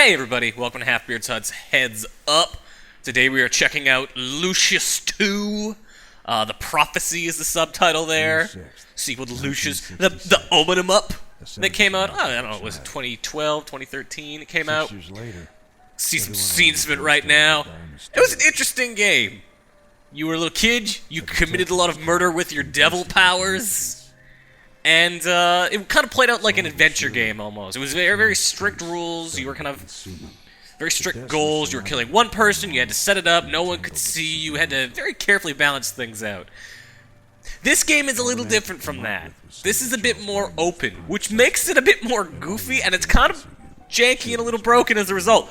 Hey everybody, welcome to Halfbeard's Hut's Heads Up. Today we are checking out Lucius 2. The Prophecy is the subtitle there. Sequel to Lucius. The Open 'em Up that came out, I don't know, was it 2012, 2013 it came out? See some scenes of it right now. It was an interesting game. You were a little kid, you committed a lot of murder with your devil powers. And it kind of played out like an adventure game almost. It was very, very strict rules. You were kind of very strict goals. You were killing one person. You had to set it up. No one could see. You had to very carefully balance things out. This game is a little different from that. This is a bit more open, which makes it a bit more goofy, and it's kind of janky and a little broken as a result.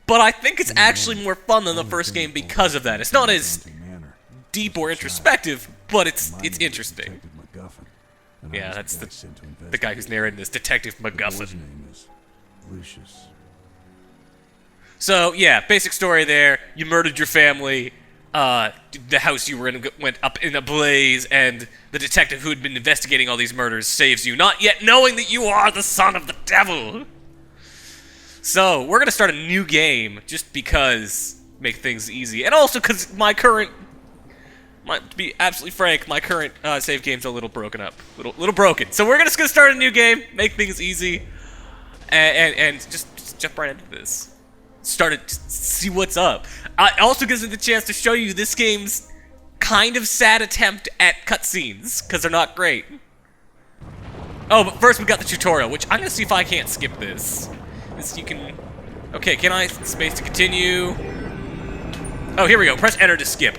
But I think it's actually more fun than the first game because of that. It's not as deep or introspective, but it's interesting. Yeah, that's the guy who's narrating this, Detective MacGuffin. Lucius. So, yeah, basic story there. You murdered your family. The house you were in went up in a blaze, and the detective who had been investigating all these murders saves you, not yet knowing that you are the son of the devil. So, we're gonna start a new game, just because, make things easy, and also because to be absolutely frank, my current save game's a little broken up. Little broken. So we're just gonna start a new game, make things easy, and just jump right into this. See what's up. It also gives me the chance to show you this game's kind of sad attempt at cutscenes, because they're not great. Oh, but first we got the tutorial, which I'm gonna see if I can't skip this. You can... Okay, can I space to continue? Oh, here we go. Press enter to skip.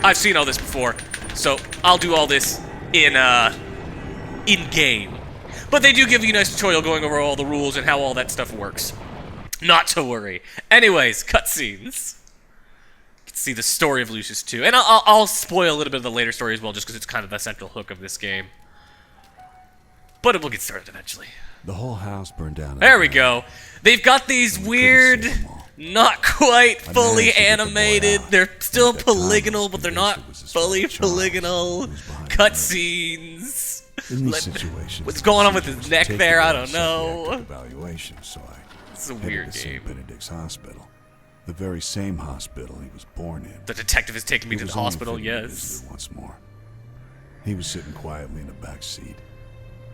I've seen all this before, so I'll do all this in-game. But they do give you a nice tutorial going over all the rules and how all that stuff works. Not to worry. Anyways, cutscenes. You can see the story of Lucius 2. And I'll spoil a little bit of the later story as well, just because it's kind of the central hook of this game. But it will get started eventually. The whole house burned down. There we go. They've got these weird... Not quite fully animated. They're still polygonal, but they're not fully polygonal. Cutscenes. What's going on with his neck there? I don't know. This is a weird game. Benedict's hospital, the very same hospital he was born in. The detective is taking me to the hospital. Yes. Once more, he was sitting quietly in the back seat,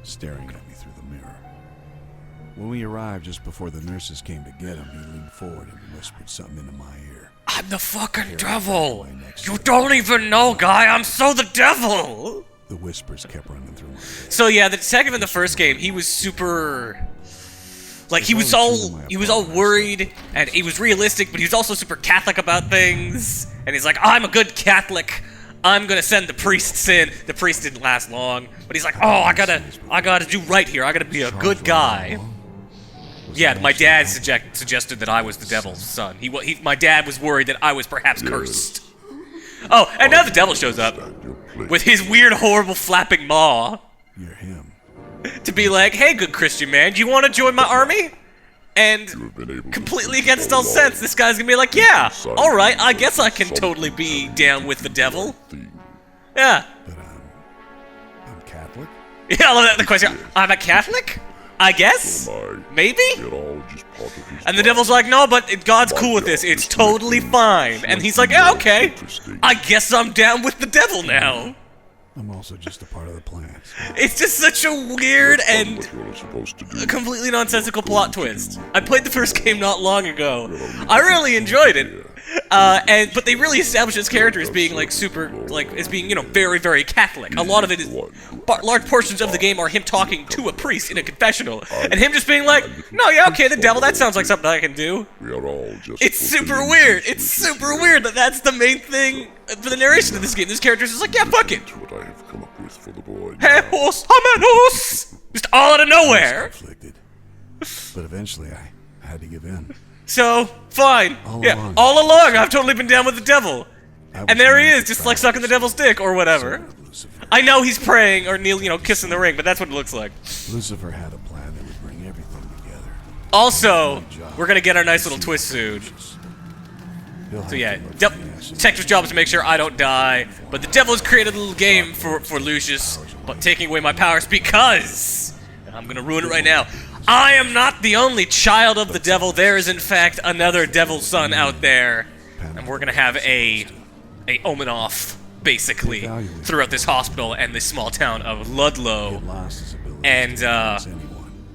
staring at me through the mirror. When we arrived just before the nurses came to get him, he leaned forward and whispered something into my ear. I'm the fucking devil! You don't even know, guy! I'm so the devil! The whispers kept running through my head. So yeah, the detective in the first game, he was super... Like, he was all worried, and he was realistic, but he was also super Catholic about things. And he's like, I'm a good Catholic. I'm gonna send the priests in. The priest didn't last long, but he's like, oh, I gotta do right here. I gotta be a good guy. Yeah, my dad suggested that I was the devil's son. My dad was worried that I was perhaps cursed. Oh, and now the devil shows up with his weird, horrible flapping maw. You're him. To be like, hey, good Christian man, do you want to join my army? And completely against all sense, this guy's gonna be like, yeah, alright, I guess I can totally be down with the devil. Yeah. But I'm Catholic? Yeah, I love that, the question. I'm a Catholic? I guess? Maybe? And the devil's like, no, but God's cool with this. It's totally fine. And he's like, yeah, okay. I guess I'm down with the devil now. I'm also just a part of the plan. It's just such a weird and completely nonsensical plot twist. I played the first game not long ago. I really enjoyed it. But they really established his character as being like as being, you know, very, very Catholic. A lot of it is, large portions of the game are him talking to a priest in a confessional, and him just being like, no, yeah, okay, the devil, that sounds like something I can do. It's super weird. It's super weird that that's the main thing for the narration of this game. This character's just like, yeah, fuck it. Hey, horse, Hamanos! Just all out of nowhere. But eventually I had to give in. So, fine. All along, I've totally been down with the devil. And there he is, just like sucking the devil's dick or whatever. I know he's praying or kissing the ring, but that's what it looks like. Lucifer had a plan that would bring everything together. Also, we're gonna get our nice little twist soon. So yeah, detective's job is to make sure I don't die, but the devil has created a little game for Lucius, but taking away my powers because, and I'm gonna ruin it right now, I am not the only child of the devil. There is, in fact, another devil son out there. And we're gonna have a omen-off, basically, throughout this hospital and this small town of Ludlow. And,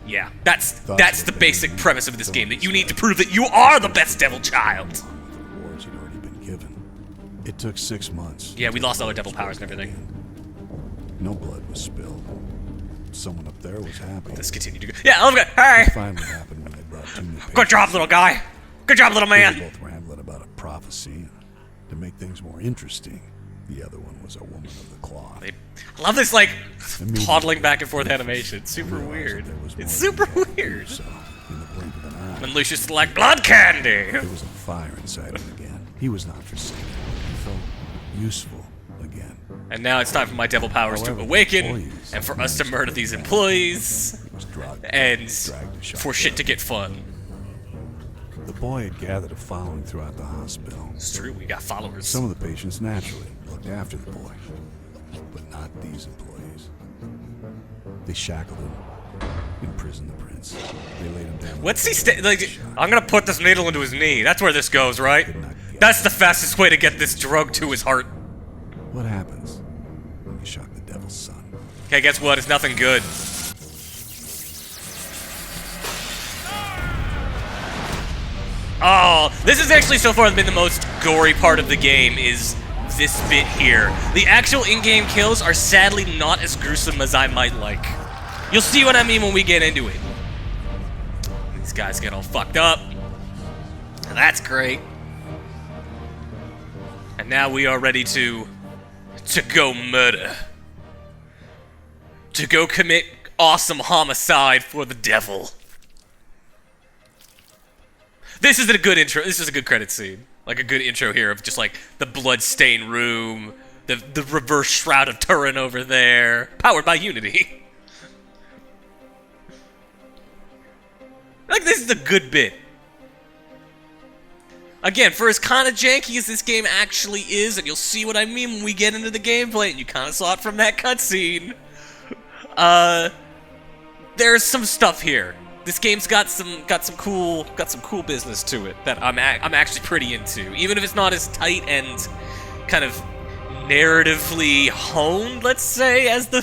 yeah, that's the basic premise of this game, that you need to prove that you are the best devil child. It took 6 months. Yeah, we lost all our devil powers and everything. No blood was spilled. Someone up there was happy. Let's continue to go. Yeah, let's go. Hey! It finally happened when they brought 2 new patients. Good job, little guy. Good job, little man. They were both rambling about a prophecy. To make things more interesting, the other one was a woman of the cloth. I love this, like, toddling back and forth animation. It's super weird. It's super weird. In the blink of an eye. And Lucius is like, blood candy! There was a fire inside him again. He was not forsaken. He felt useful again. And now it's time for my devil powers to awaken, and for us to murder these employees, and for shit to get fun. The boy had gathered a following throughout the hospital. It's true, we got followers. Some of the patients naturally looked after the boy, but not these employees. They shackled him, imprisoned the prince. They laid him down. What's he like? I'm gonna put this needle into his knee. That's where this goes, right? That's the fastest way to get this drug to his heart. What happens when you shock the devil's son? Okay, guess what? It's nothing good. Oh, this has actually so far been the most gory part of the game, is this bit here. The actual in-game kills are sadly not as gruesome as I might like. You'll see what I mean when we get into it. These guys get all fucked up. That's great. And now we are ready to go murder. To go commit awesome homicide for the devil. This is a good intro. This is a good credit scene. Like a good intro here of just like the blood-stained room, the reverse Shroud of Turin over there, powered by Unity. Like, this is a good bit. Again, for as kind of janky as this game actually is, and you'll see what I mean when we get into the gameplay, and you kind of saw it from that cutscene, there's some stuff here. This game's got some cool business to it that I'm actually pretty into, even if it's not as tight and kind of narratively honed, let's say, as the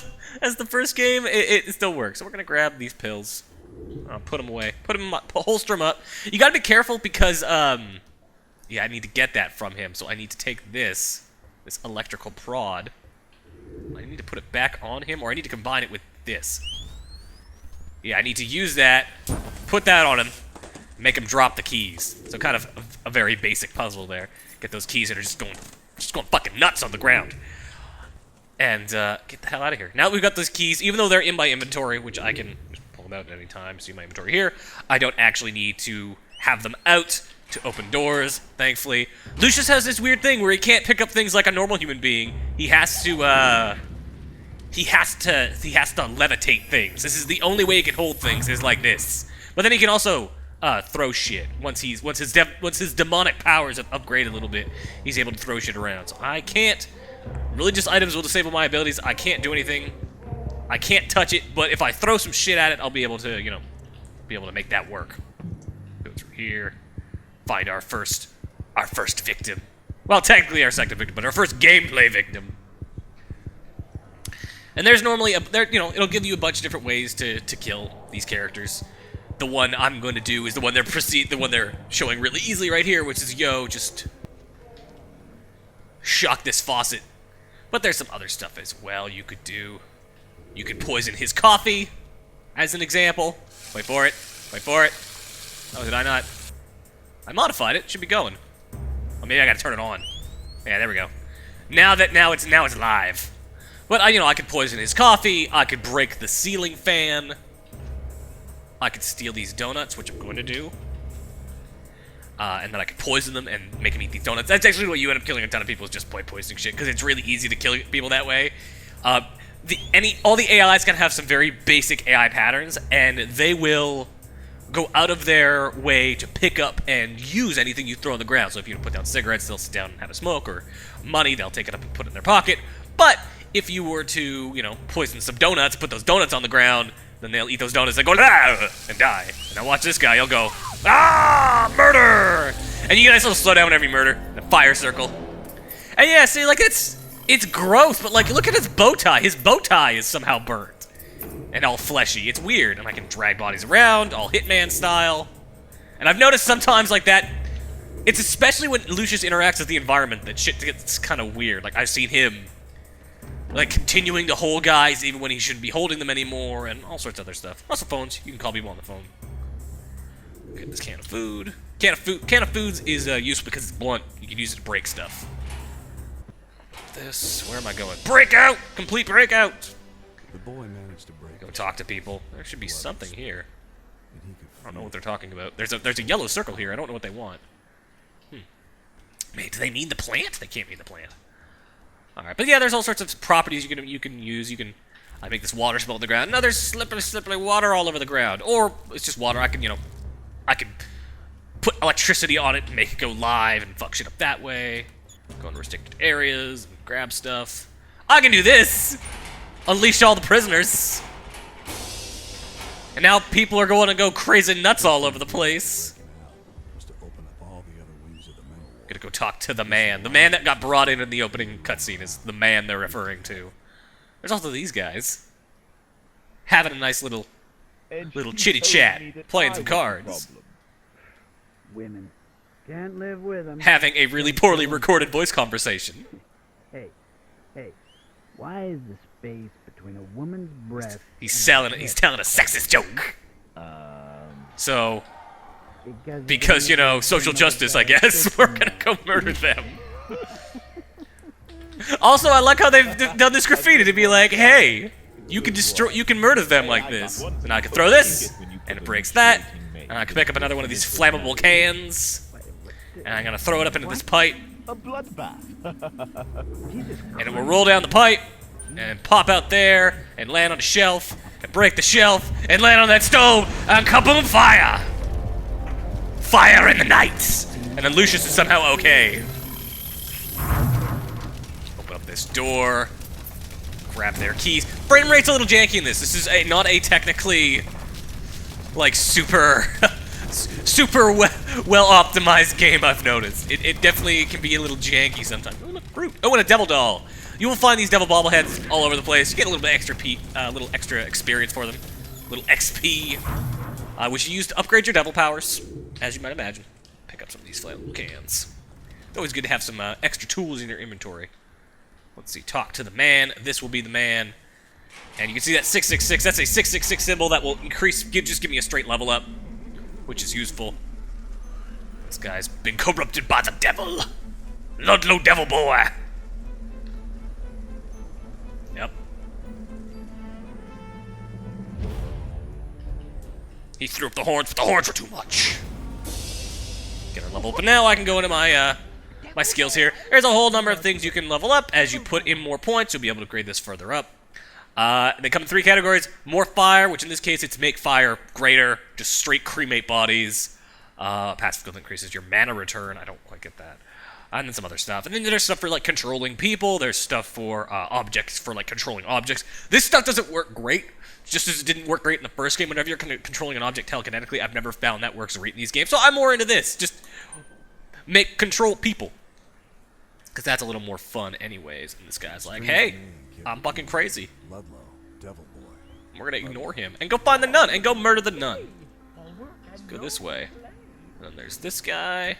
first game. It still works. So we're gonna grab these pills, put them away, holster them up. You gotta be careful because yeah, I need to get that from him, so I need to take this electrical prod. I need to put it back on him, or I need to combine it with this. Yeah, I need to use that, put that on him, make him drop the keys. So kind of a very basic puzzle there. Get those keys that are just going fucking nuts on the ground. And get the hell out of here. Now that we've got those keys, even though they're in my inventory, which I can just pull them out at any time, see my inventory here, I don't actually need to have them out to open doors, thankfully. Lucius has this weird thing where he can't pick up things like a normal human being. He has to levitate things. This is the only way he can hold things, is like this. But then he can also throw shit. Once his demonic powers have upgraded a little bit, he's able to throw shit around. So I can't. Religious items will disable my abilities. I can't do anything. I can't touch it. But if I throw some shit at it, I'll be able to, you know, make that work. Go through here. Find our first victim. Well, technically our second victim, but our first gameplay victim. And there's normally it'll give you a bunch of different ways to kill these characters. The one I'm going to do is the one they're showing really easily right here, which is just shock this faucet. But there's some other stuff as well you could do. You could poison his coffee, as an example. Wait for it. Oh, did I not? I modified it. Should be going. Oh, maybe I gotta turn it on. Yeah, there we go. Now it's live. But I could poison his coffee. I could break the ceiling fan. I could steal these donuts, which I'm going to do. And then I could poison them and make them eat these donuts. That's actually what you end up killing a ton of people, is just by poisoning shit, because it's really easy to kill people that way. All the AIs can have some very basic AI patterns, and they will go out of their way to pick up and use anything you throw on the ground. So if you put down cigarettes, they'll sit down and have a smoke, or money, they'll take it up and put it in their pocket. But if you were to, poison some donuts, put those donuts on the ground, Then they'll eat those donuts and go, ah, and die. And now watch this guy, he'll go, ah, murder! And you guys will slow down whenever you murder. The fire circle. And yeah, see, like, it's gross, but, like, look at his bow tie. His bow tie is somehow burnt. And all fleshy. It's weird. And I can drag bodies around, all Hitman style. And I've noticed sometimes, like, that... It's especially when Lucius interacts with the environment that shit gets kind of weird. Like, I've seen him, like, continuing to hold guys even when he shouldn't be holding them anymore, and all sorts of other stuff. Also phones. You can call people on the phone. Get this can of food. Can of foods is useful because it's blunt. You can use it to break stuff. This. Where am I going? Breakout! Complete breakout! The boy managed to break. Go talk to people. There should be something here. I don't know what they're talking about. There's a yellow circle here. I don't know what they want. Man, do they mean the plant? They can't mean the plant. All right, but yeah, there's all sorts of properties you can use. I make this water spill on the ground. No, there's slippery water all over the ground, or it's just water. I can put electricity on it and make it go live and fuck shit up that way. Go into restricted areas and grab stuff. I can do this. Unleash all the prisoners. And now people are going to go crazy nuts all over the place. Gonna go talk to the man. The man that got brought in the opening cutscene is the man they're referring to. There's also these guys. Having a nice little chitty chat. Playing some cards. Women can't live with them. Having a really poorly recorded voice conversation. Hey, why is the space between a woman's breast He's telling a sexist joke. So... Because, you know, social justice, I guess. We're gonna go murder them. Also, I like how they've done this graffiti to be like, hey, you can murder them like this. And I can throw this, and it breaks that. And I can pick up another one of these flammable cans. And I'm gonna throw it up into this pipe. A bloodbath. And it will roll down the pipe, and pop out there, and land on a shelf, and break the shelf, and land on that stove, and kaboom, fire! Fire in the night! And then Lucius is somehow okay. Open up this door. Grab their keys. Frame rate's a little janky in this. This is not a technically, like, super well optimized game, I've noticed. It definitely can be a little janky sometimes. Oh, look, fruit. Oh, and a devil doll. You will find these devil bobbleheads all over the place. You get a little bit extra experience for them. A little XP. Which you use to upgrade your devil powers, as you might imagine. Pick up some of these flammable cans. It's always good to have some extra tools in your inventory. Let's see, talk to the man. This will be the man. And you can see that 666. That's a 666 symbol that will increase, just give me a straight level up, which is useful. This guy's been corrupted by the devil. Ludlow Devil Boy. Yep. He threw up the horns, but the horns were too much. Get a level up, but now I can go into my my skills here. There's a whole number of things you can level up. As you put in more points, you'll be able to grade this further up. They come in 3 categories. More fire, which in this case it's make fire greater, just straight cremate bodies. Passive skill increases your mana return. I don't quite get that. And then some other stuff. And then there's stuff for, like, controlling people. There's stuff for objects, for, like, controlling objects. This stuff doesn't work great. Just as it didn't work great in the first game. Whenever you're controlling an object telekinetically, I've never found that works great in these games. So I'm more into this. Just control people. Because that's a little more fun anyways. And this guy's like, hey, I'm fucking crazy. Ludlow, Devil Boy. We're gonna ignore him. And go find the nun. And go murder the nun. Let's go this way. And then there's this guy.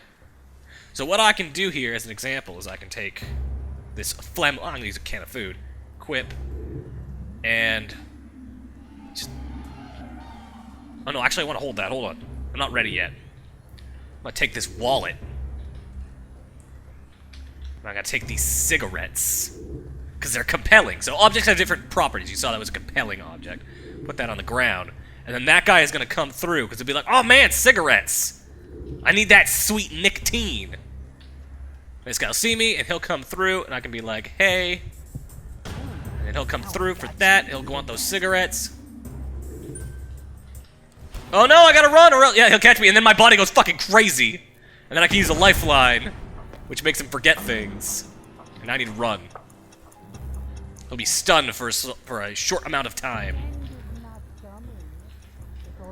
So what I can do here as an example is I can take this I'm gonna use a can of food. Equip. And... Oh no, actually I want to hold that. Hold on. I'm not ready yet. I'm gonna take this wallet. I'm gonna take these cigarettes. Because they're compelling. So objects have different properties. You saw that was a compelling object. Put that on the ground. And then that guy is gonna come through, because he'll be like, oh man, cigarettes! I need that sweet nicotine. This guy will see me, and he'll come through, and I can be like, hey. And he'll come through for that. He'll go on those cigarettes. Oh no, I gotta run, or else, yeah, he'll catch me, and then my body goes fucking crazy. And then I can use a lifeline, which makes him forget things. And I need to run. He'll be stunned for a short amount of time.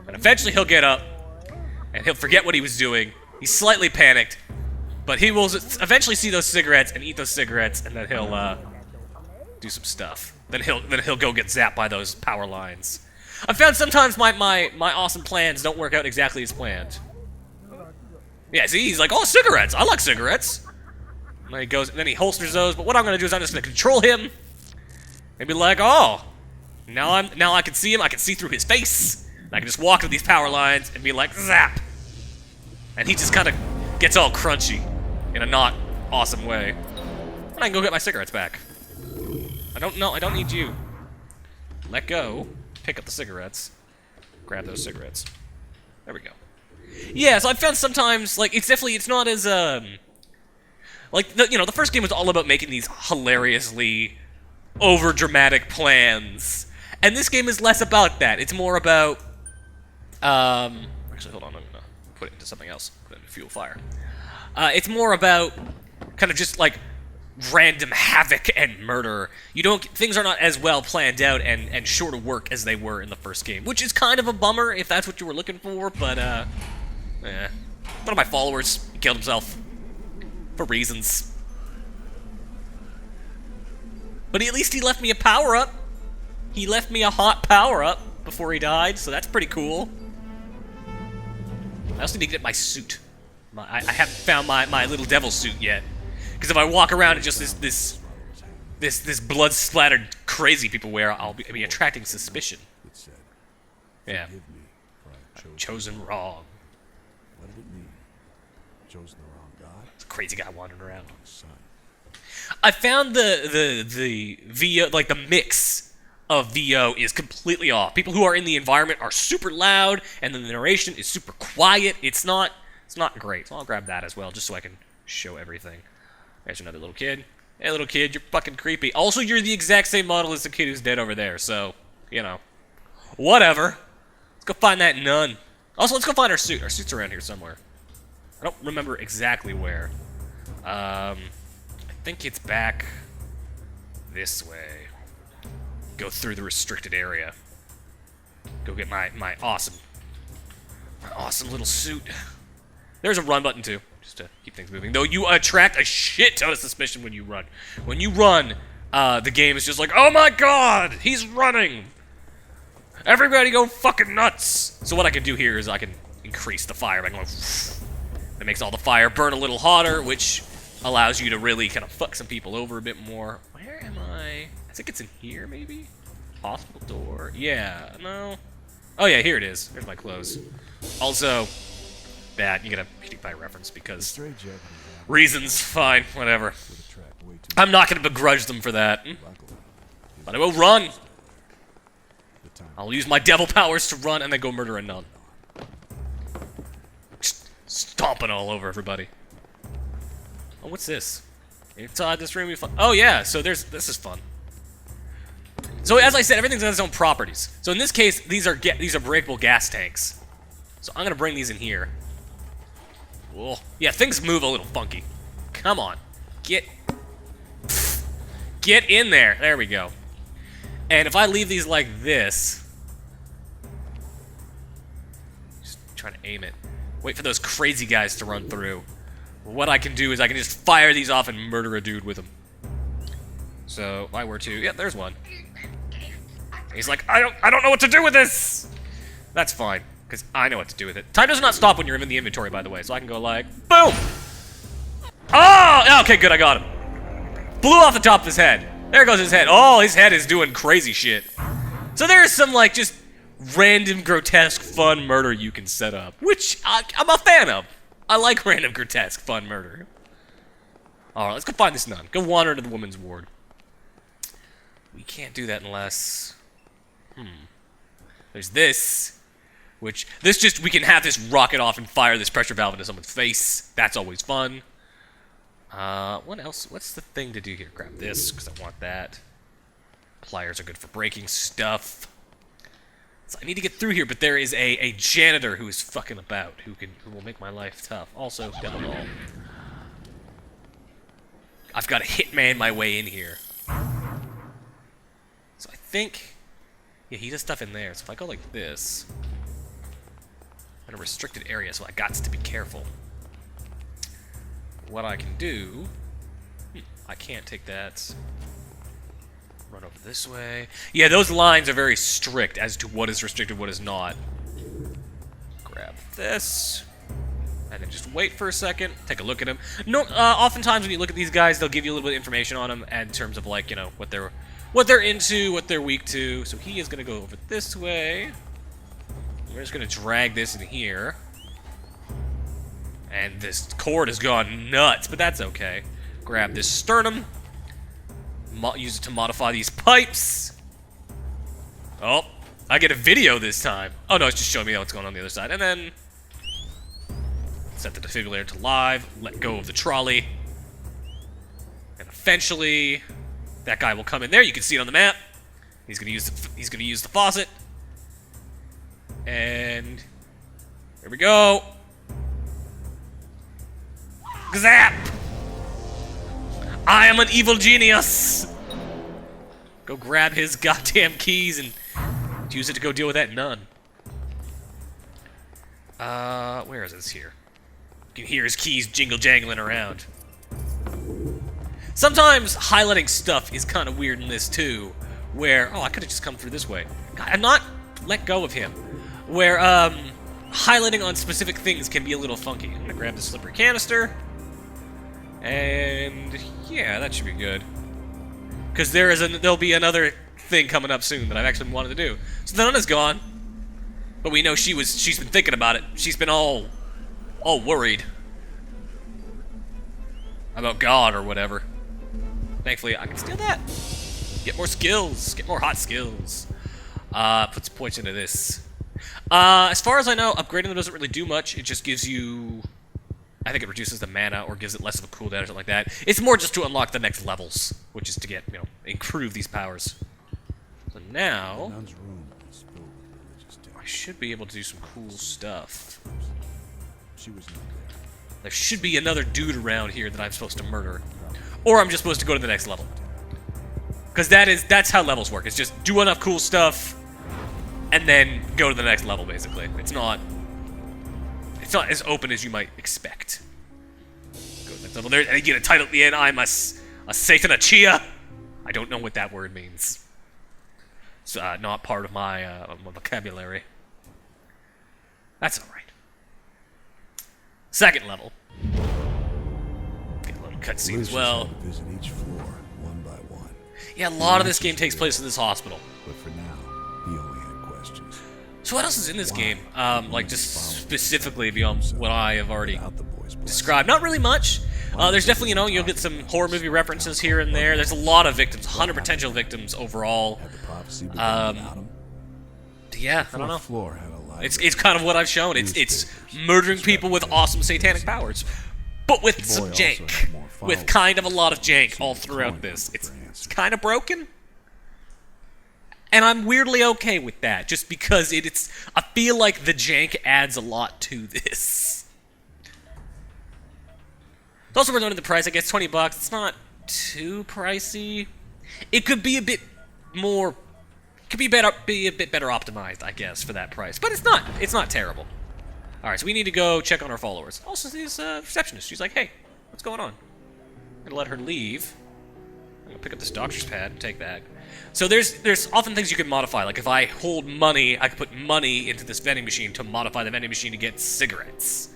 And eventually he'll get up, and he'll forget what he was doing. He's slightly panicked, but he will eventually see those cigarettes and eat those cigarettes, and then he'll do some stuff. Then he'll go get zapped by those power lines. I found sometimes my awesome plans don't work out exactly as planned. Yeah, see, he's like, oh, cigarettes. I like cigarettes. And then he goes, and then he holsters those. But what I'm gonna do is I'm just gonna control him and be like, oh, now I can see him. I can see through his face. And I can just walk to these power lines and be like, zap. And he just kind of gets all crunchy in a not awesome way. And I can go get my cigarettes back. I don't need you. Let go. Pick up the cigarettes. Grab those cigarettes. There we go. Yeah, so I found sometimes, like, it's not as, like, the first game was all about making these hilariously over-dramatic plans. And this game is less about that. It's more about, actually, hold on, I'm gonna put it into something else. Put it into fuel fire. It's more about kind of just, like, random havoc and murder. Things are not as well planned out and sure to work as they were in the first game, which is kind of a bummer if that's what you were looking for, but, one of my followers killed himself for reasons. But at least he left me a power-up. He left me a hot power-up before he died, so that's pretty cool. I also need to get my suit. I haven't found my little devil suit yet. Because if I walk around in just this blood-splattered crazy people wear, I'll be attracting suspicion. Yeah. I've chosen wrong. What did it mean? Chosen the wrong god? It's a crazy guy wandering around. I found the VO, like the mix of VO is completely off. People who are in the environment are super loud, and the narration is super quiet. It's not great. So I'll grab that as well, just so I can show everything. There's another little kid. Hey, little kid, you're fucking creepy. Also, you're the exact same model as the kid who's dead over there, so, you know. Whatever. Let's go find that nun. Also, let's go find our suit. Our suit's around here somewhere. I don't remember exactly where. I think it's back this way. Go through the restricted area. Go get my awesome little suit. There's a run button, too. Just to keep things moving. Though you attract a shit ton of suspicion when you run. When you run, the game is just like, oh my god, he's running! Everybody go fucking nuts! So what I can do here is I can increase the fire by going... That makes all the fire burn a little hotter, which allows you to really kind of fuck some people over a bit more. Where am I? I think it's in here, maybe? Hospital door? Yeah, no. Oh yeah, here it is. There's my clothes. Also... bad. You get a PewDiePie reference because reasons. Fine, whatever. I'm not going to begrudge them for that. But I will run. I'll use my devil powers to run and then go murder a nun. Just stomping all over everybody. Oh, what's this? Inside this room, oh yeah. So this is fun. So as I said, everything's got its own properties. So in this case, these are breakable gas tanks. So I'm gonna bring these in here. Whoa. Yeah, things move a little funky. Come on. Get in there. There we go. And if I leave these like this... just trying to aim it. Wait for those crazy guys to run through. What I can do is I can just fire these off and murder a dude with them. So, if I were to... yeah, there's one. He's like, I don't know what to do with this! That's fine. Because I know what to do with it. Time does not stop when you're in the inventory, by the way, so I can go like, boom! Oh! Okay, good, I got him. Blew off the top of his head. There goes his head. Oh, his head is doing crazy shit. So there's some, like, just random, grotesque, fun murder you can set up. Which I'm a fan of. I like random, grotesque, fun murder. Alright, let's go find this nun. Go wander into the woman's ward. We can't do that unless... There's this... which, we can have this rocket off and fire this pressure valve into someone's face. That's always fun. What else? What's the thing to do here? Grab this, because I want that. Pliers are good for breaking stuff. So I need to get through here, but there is a janitor who is fucking about, who will make my life tough. Also, double. I've got to hitman my way in here. So I think... yeah, he does stuff in there. So if I go like this... in a restricted area, so I got to be careful. What I can do... I can't take that. Run over this way. Yeah, those lines are very strict as to what is restricted, what is not. Grab this. And then just wait for a second. Take a look at him. No, oftentimes when you look at these guys, they'll give you a little bit of information on them in terms of, like, you know, what they're into, what they're weak to. So he is going to go over this way. We're just going to drag this in here. And this cord has gone nuts, but that's okay. Grab this sternum. Use it to modify these pipes. Oh, I get a video this time. Oh no, it's just showing me what's going on the other side. And then set the defibrillator to live. Let go of the trolley. And eventually, that guy will come in there. You can see it on the map. He's gonna use the faucet. And here we go. Zap! I am an evil genius! Go grab his goddamn keys and use it to go deal with that nun. Where is this here? You can hear his keys jingle-jangling around. Sometimes highlighting stuff is kind of weird in this too, where... Oh, I could have just come through this way. God, I'm not... Let go of him. Where, highlighting on specific things can be a little funky. I'm gonna grab the slippery canister. And yeah, that should be good. Because there'll be another thing coming up soon that I've actually wanted to do. So the nun is gone, but we know she's been thinking about it. She's been all worried about God or whatever. Thankfully, I can steal that. Get more skills. Get more hot skills. Put some points into this. As far as I know, upgrading them doesn't really do much. It just gives you... I think it reduces the mana or gives it less of a cooldown or something like that. It's more just to unlock the next levels, which is to get, you know, improve these powers. So now, I should be able to do some cool stuff. There should be another dude around here that I'm supposed to murder. Or I'm just supposed to go to the next level. Because that's how levels work. It's just do enough cool stuff, and then go to the next level, basically. It's not as open as you might expect. Go to the next level. There, and you get a title at the end. I'm a Satan Achia. I don't know what that word means. It's not part of my vocabulary. That's alright. Second level. Get a little cutscene as well. Visit each floor, one by one. Yeah, a lot of this game takes place in this hospital. But for now, he only had questions. So what else is in this game? Like, just specifically beyond what I have already described. Not really much. There's definitely, you know, you'll get some horror movie references here and there. There's a lot of victims, 100 potential victims overall. Yeah, I don't know. It's kind of what I've shown. It's murdering people with awesome satanic powers, but with some jank. With kind of a lot of jank all throughout this. It's kind of broken. And I'm weirdly okay with that, just because I feel like the jank adds a lot to this. It's also worth noting the price. I guess $20. It's not too pricey. It could be a bit more. Could be a bit better optimized, I guess, for that price. But it's not. It's not terrible. All right, so we need to go check on our followers. Also, this receptionist. She's like, "Hey, what's going on?" I'm gonna let her leave. I'm gonna pick up this doctor's pad and take that. So there's often things you can modify. Like if I hold money, I can put money into this vending machine to modify the vending machine to get cigarettes.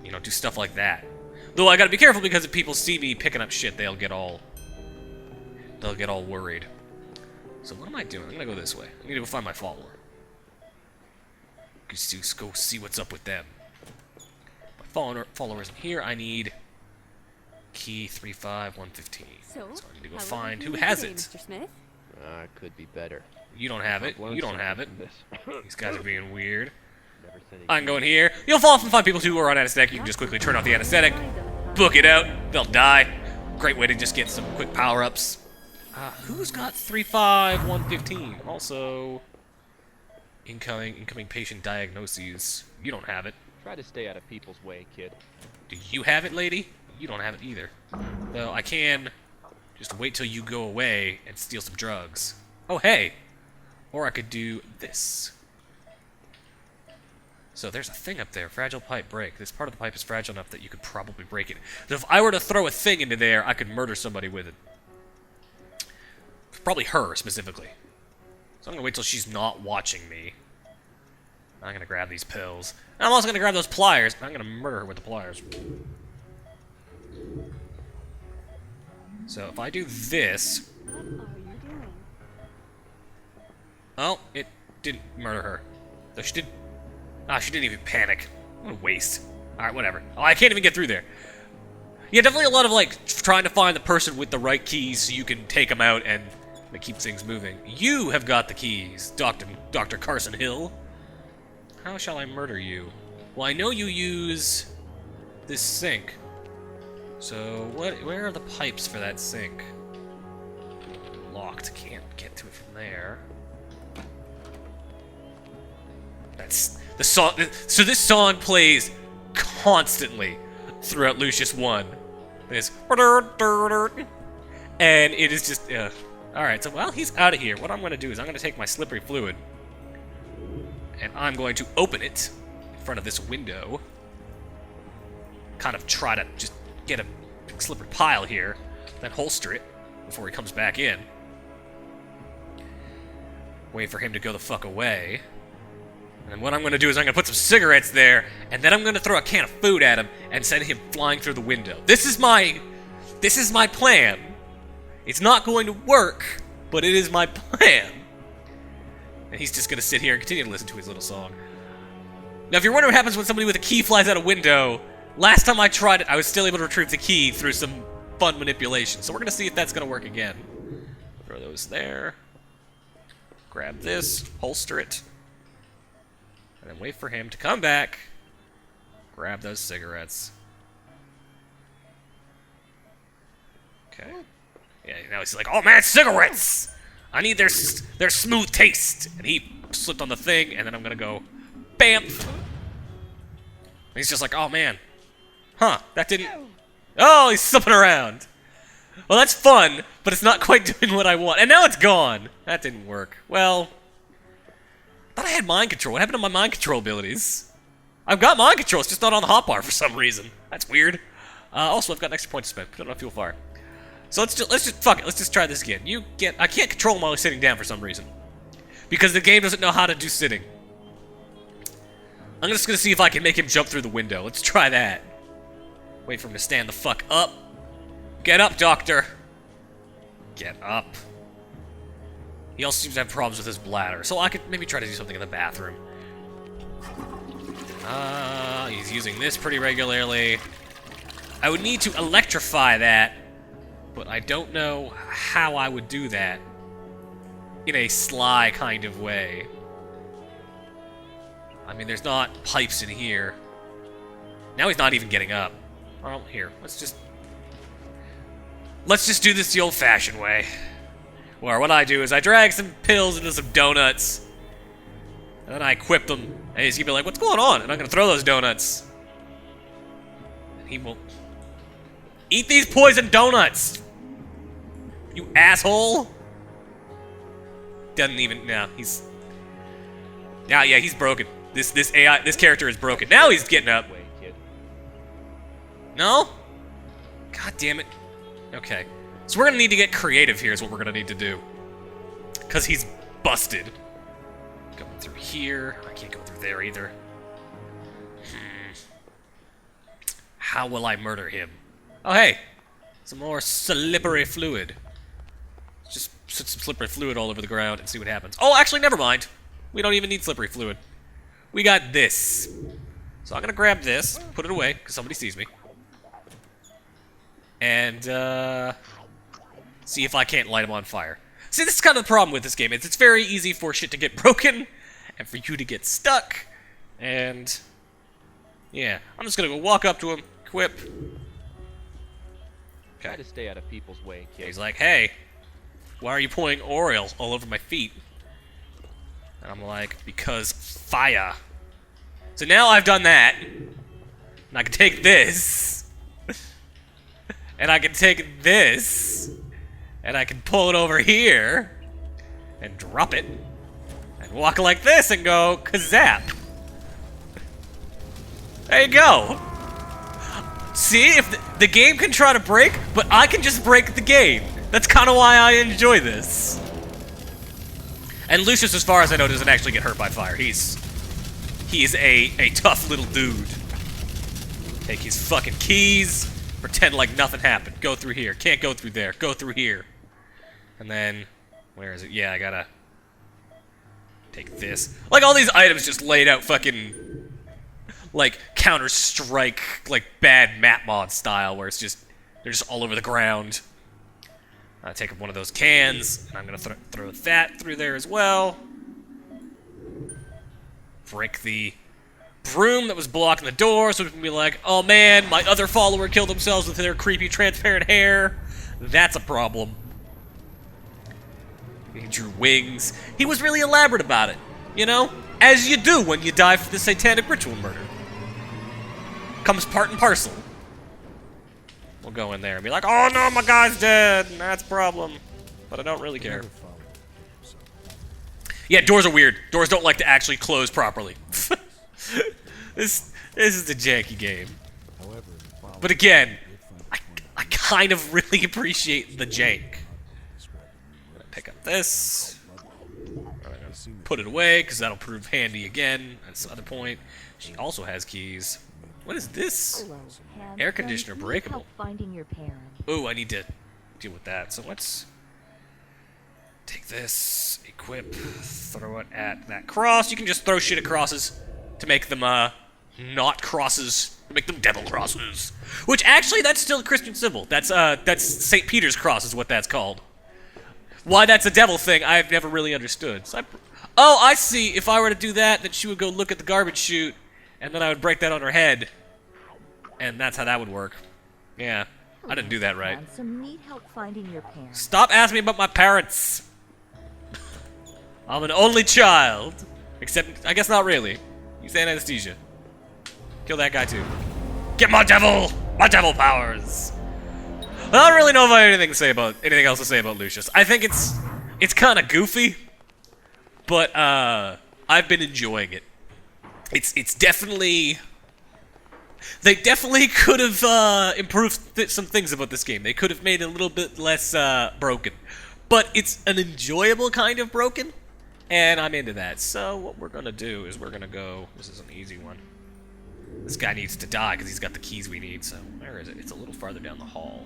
You know, do stuff like that. Though I gotta be careful because if people see me picking up shit, they'll get all worried. So what am I doing? I'm gonna go this way. I need to go find my follower. Just go see what's up with them. My follower isn't here. I need key 35115. So I need to go find who has it. Mr. Smith? Could be better. You don't have it. You don't have it. These guys are being weird. I can go in here. You'll often find people who are on anesthetic. You can just quickly turn off the anesthetic, book it out. They'll die. Great way to just get some quick power-ups. Who's got 35115? Also, incoming patient diagnoses. You don't have it. Try to stay out of people's way, kid. Do you have it, lady? You don't have it either. Though I can just wait till you go away and steal some drugs. Oh, hey! Or I could do this. So there's a thing up there. Fragile pipe break. This part of the pipe is fragile enough that you could probably break it. So if I were to throw a thing into there, I could murder somebody with it. Probably her, specifically. So I'm gonna wait till she's not watching me. I'm gonna grab these pills. I'm also gonna grab those pliers, but I'm gonna murder her with the pliers. So if I do this... What are you doing? Oh, it didn't murder her. Though she did... Ah, she didn't even panic. What a waste. Alright, whatever. Oh, I can't even get through there. Yeah, definitely a lot of, like, trying to find the person with the right keys so you can take them out and keep things moving. You have got the keys, Dr. Carson Hill. How shall I murder you? Well, I know you use this sink. So, where are the pipes for that sink? Locked. Can't get to it from there. That's the song. So this song plays constantly throughout Lucius 1. It's and it is just alright, so while he's out of here, what I'm gonna do is I'm gonna take my slippery fluid and I'm going to open it in front of this window. Kind of try to just get a big slippery pile here, then holster it before he comes back in. Wait for him to go the fuck away. And what I'm going to do is I'm going to put some cigarettes there, and then I'm going to throw a can of food at him and send him flying through the window. This is my plan. It's not going to work, but it is my plan. And he's just going to sit here and continue to listen to his little song. Now, if you're wondering what happens when somebody with a key flies out a window, last time I tried it, I was still able to retrieve the key through some fun manipulation. So we're going to see if that's going to work again. Throw those there. Grab this, holster it. And then wait for him to come back. Grab those cigarettes. Okay. Yeah, now he's like, oh man, cigarettes! I need their smooth taste. And he slipped on the thing, and then I'm gonna go, bam! And he's just like, oh man. Huh, that didn't... Oh, he's slipping around. Well, that's fun, but it's not quite doing what I want. And now it's gone. That didn't work. Well... I thought I had mind control. What happened to my mind control abilities? I've got mind control, it's just not on the hotbar for some reason. That's weird. Also, I've got an extra point to spend. Put it on fuel fire. So let's just fuck it. Let's just try this again. I can't control him while he's sitting down for some reason, because the game doesn't know how to do sitting. I'm just gonna see if I can make him jump through the window. Let's try that. Wait for him to stand the fuck up. Get up, Doctor. Get up. He also seems to have problems with his bladder, so I could maybe try to do something in the bathroom. He's using this pretty regularly. I would need to electrify that, but I don't know how I would do that in a sly kind of way. I mean, there's not pipes in here. Now he's not even getting up. Well, here, let's just do this the old-fashioned way. Or what I do is I drag some pills into some donuts, and then I equip them, and he's gonna be like, what's going on? And I'm gonna throw those donuts. And he will eat these poison donuts! You asshole! Doesn't even, no, he's... Now, yeah, he's broken. This character is broken. Now he's getting up. Way, kid. No? God damn it. Okay. So we're gonna need to get creative here is what we're gonna need to do. Because he's busted. Going through here. I can't go through there either. How will I murder him? Oh, hey. Some more slippery fluid. Just put some slippery fluid all over the ground and see what happens. Oh, actually, never mind. We don't even need slippery fluid. We got this. So I'm gonna grab this, put it away, because somebody sees me. And, see if I can't light him on fire. See, this is kind of the problem with this game. It's very easy for shit to get broken, and for you to get stuck, and... Yeah, I'm just gonna go walk up to him, equip. Try Okay. to stay out of people's way, kid. He's like, hey, why are you pouring oil all over my feet? And I'm like, because fire. So now I've done that, and I can take this, and I can take this, and I can pull it over here, and drop it, and walk like this, and go, kazap. There you go. See, if the game can try to break, but I can just break the game. That's kind of why I enjoy this. And Lucius, as far as I know, doesn't actually get hurt by fire. He's a tough little dude. Take his fucking keys, pretend like nothing happened. Go through here. Can't go through there. Go through here. And then, where is it? Yeah, I gotta take this. Like, all these items just laid out fucking, like, Counter-Strike, like, bad map mod style, where it's just, they're just all over the ground. I take up one of those cans, and I'm gonna throw that through there as well. Break the broom that was blocking the door, so we can be like, oh man, my other follower killed themselves with their creepy transparent hair. That's a problem. He drew wings. He was really elaborate about it, you know? As you do when you die for the satanic ritual murder. Comes part and parcel. We'll go in there and be like, oh no, my guy's dead. That's a problem. But I don't really care. Yeah, doors are weird. Doors don't like to actually close properly. This is a janky game. But again, I kind of really appreciate the jank. I'm gonna pick up this. I'm gonna put it away, because that'll prove handy again at some other point. She also has keys. What is this? Air conditioner breakable. Finding your parents. Ooh, I need to deal with that. So let's take this, equip, throw it at that cross. You can just throw shit at crosses to make them not crosses, to make them devil crosses. Which actually, that's still a Christian symbol. That's St. Peter's cross is what that's called. Why that's a devil thing, I've never really understood. So oh, I see. If I were to do that, then she would go look at the garbage chute, and then I would break that on her head. And that's how that would work. Yeah, I didn't do that right. Some need help finding your parents. Stop asking me about my parents. I'm an only child. Except, I guess not really. Use anesthesia. Kill that guy too. Get my devil powers. I don't really know if I have anything else to say about Lucius. I think it's kind of goofy, but I've been enjoying it. It's definitely. They definitely could have improved some things about this game. They could have made it a little bit less broken. But it's an enjoyable kind of broken, and I'm into that. So what we're going to do is we're going to go... This is an easy one. This guy needs to die because he's got the keys we need. So where is it? It's a little farther down the hall.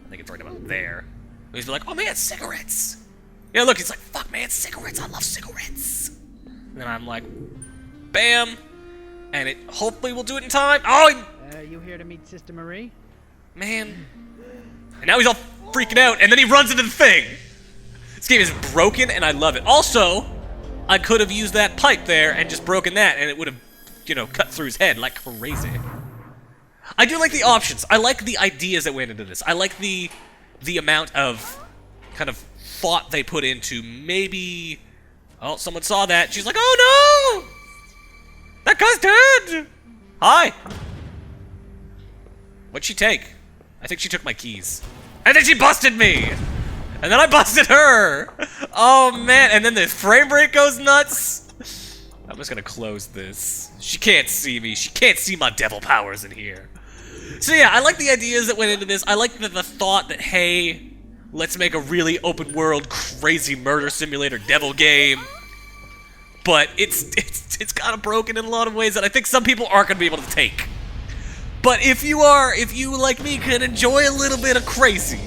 I think it's right about there. He's like, oh man, cigarettes! Yeah, look, he's like, fuck man, cigarettes, I love cigarettes! And then I'm like, bam! And it hopefully will do it in time. Oh, You here to meet Sister Marie? man. And now he's all freaking out, and then he runs into the thing. This game is broken, and I love it. Also, I could have used that pipe there and just broken that, and it would have, you know, cut through his head like crazy. I do like the options. I like the ideas that went into this. I like the amount of kind of thought they put into maybe... Oh, someone saw that. She's like, oh no! That guy's dead! Hi! What'd she take? I think she took my keys. And then she busted me! And then I busted her! Oh man, and then the frame rate goes nuts! I'm just gonna close this. She can't see me. She can't see my devil powers in here. So yeah, I like the ideas that went into this. I like the thought that, hey, let's make a really open world, crazy murder simulator devil game. But it's kind of broken in a lot of ways that I think some people aren't going to be able to take. But if you like me, can enjoy a little bit of crazy,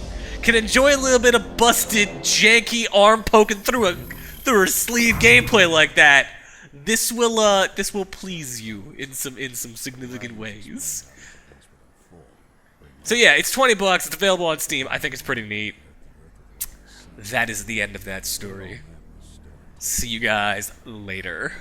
can enjoy a little bit of busted, janky arm poking through her sleeve gameplay like that, this will please you in some significant ways. So yeah, it's $20. It's available on Steam. I think it's pretty neat. That is the end of that story. See you guys later.